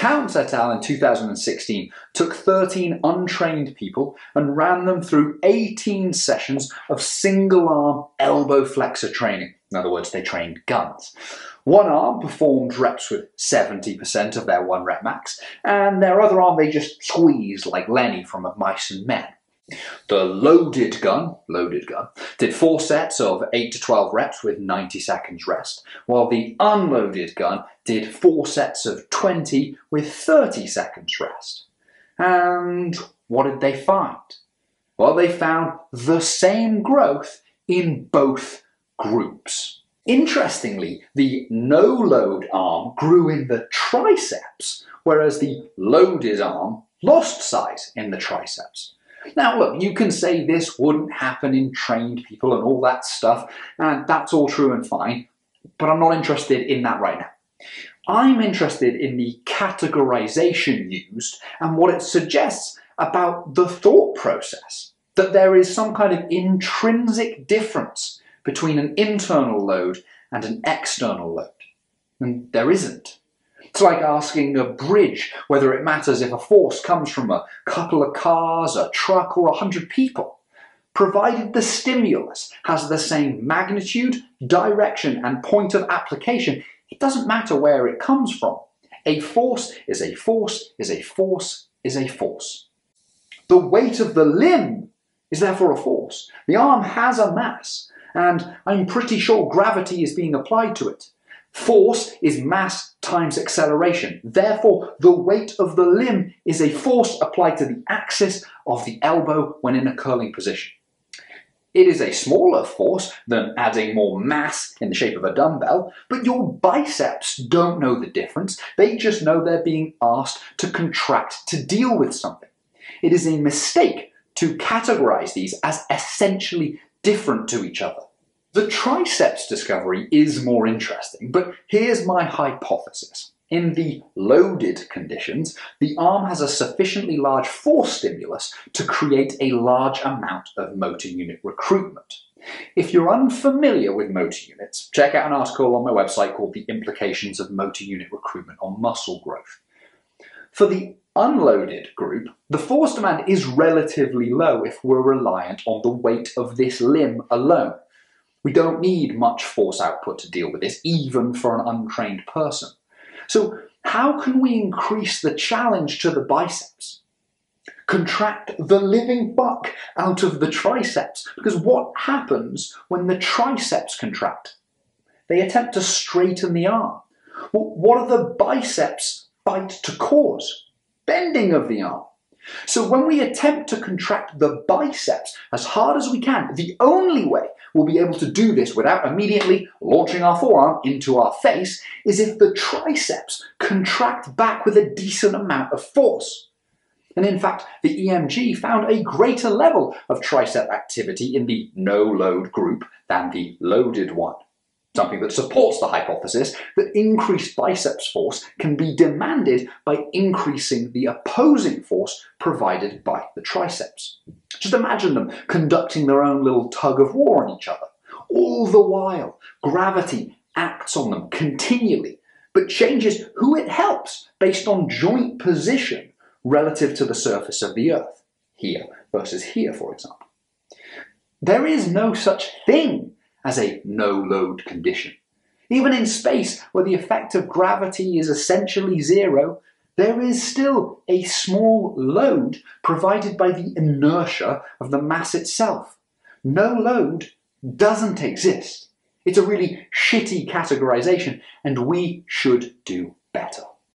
Counts et al. In 2016 took 13 untrained people and ran them through 18 sessions of single-arm elbow flexor training. In other words, they trained guns. One arm performed reps with 70% of their 1 rep max, and their other arm they just squeezed like Lenny from Of Mice and Men. The loaded gun, did 4 sets of 8 to 12 reps with 90 seconds rest, while the unloaded gun did 4 sets of 20 with 30 seconds rest. And what did they find? Well, they found the same growth in both groups. Interestingly, the no-load arm grew in the triceps, whereas the loaded arm lost size in the triceps. Now look, you can say this wouldn't happen in trained people and all that stuff, and that's all true and fine, but I'm not interested in that right now. I'm interested in the categorisation used and what it suggests about the thought process, that there is some kind of intrinsic difference between an internal load and an external load. And there isn't. It's like asking a bridge whether it matters if a force comes from a couple of cars, a truck, or 100 people. Provided the stimulus has the same magnitude, direction, and point of application, it doesn't matter where it comes from. A force is a force is a force is a force. The weight of the limb is therefore a force. The arm has a mass, and I'm pretty sure gravity is being applied to it. Force is mass times acceleration. Therefore, the weight of the limb is a force applied to the axis of the elbow when in a curling position. It is a smaller force than adding more mass in the shape of a dumbbell, but your biceps don't know the difference. They just know they're being asked to contract to deal with something. It is a mistake to categorize these as essentially different to each other. The triceps discovery is more interesting, but here's my hypothesis. In the loaded conditions, the arm has a sufficiently large force stimulus to create a large amount of motor unit recruitment. If you're unfamiliar with motor units, check out an article on my website called The Implications of Motor Unit Recruitment on Muscle Growth. For the unloaded group, the force demand is relatively low if we're reliant on the weight of this limb alone. We don't need much force output to deal with this, even for an untrained person. So how can we increase the challenge to the biceps? Contract the living fuck out of the triceps, because what happens when the triceps contract? They attempt to straighten the arm. Well, what are the biceps fight to cause? Bending of the arm. So when we attempt to contract the biceps as hard as we can, the only way we'll be able to do this without immediately launching our forearm into our face is if the triceps contract back with a decent amount of force. And in fact, the EMG found a greater level of tricep activity in the no-load group than the loaded one. Something that supports the hypothesis that increased biceps force can be demanded by increasing the opposing force provided by the triceps. Just imagine them conducting their own little tug of war on each other. All the while, gravity acts on them continually, but changes who it helps based on joint position relative to the surface of the Earth. Here versus here, for example. There is no such thing as a no-load condition. Even in space, where the effect of gravity is essentially zero, there is still a small load provided by the inertia of the mass itself. No load doesn't exist. It's a really shitty categorization, and we should do better.